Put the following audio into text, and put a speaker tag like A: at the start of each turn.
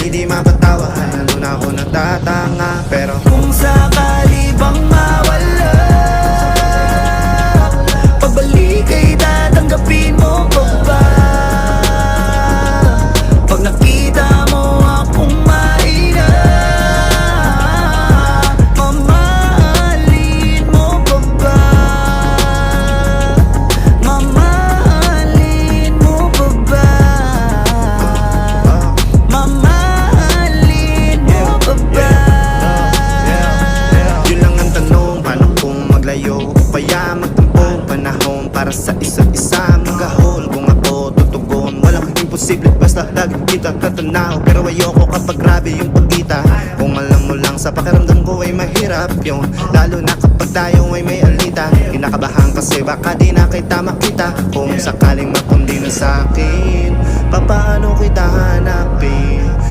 A: hindi mapatawa, nandun ako natatanga. Pero
B: kung sakali bang mawala, pabalik ay tatanggapin mo pa ba? Pag nakita mo akong mahina, mamahalin mo pa ba? Mamahalin mo pa ba? Mamahalin mo pa ba?
A: yun lang ang tanong, paano kung maglayo? Kaya magtampo panahon para sa isa't isa. Magahol kung ako tutugon, walang imposible basta lagi kita katanaw. Pero ayoko kapag grabe yung pagkita. Kung alam mo lang sa pakiramdam ko ay mahirap yun, lalo na kapag tayo ay may alita. Kinakabahan kasi baka di na kita makita. Kung sakaling mapundi na sa'kin, papaano kita hanapin?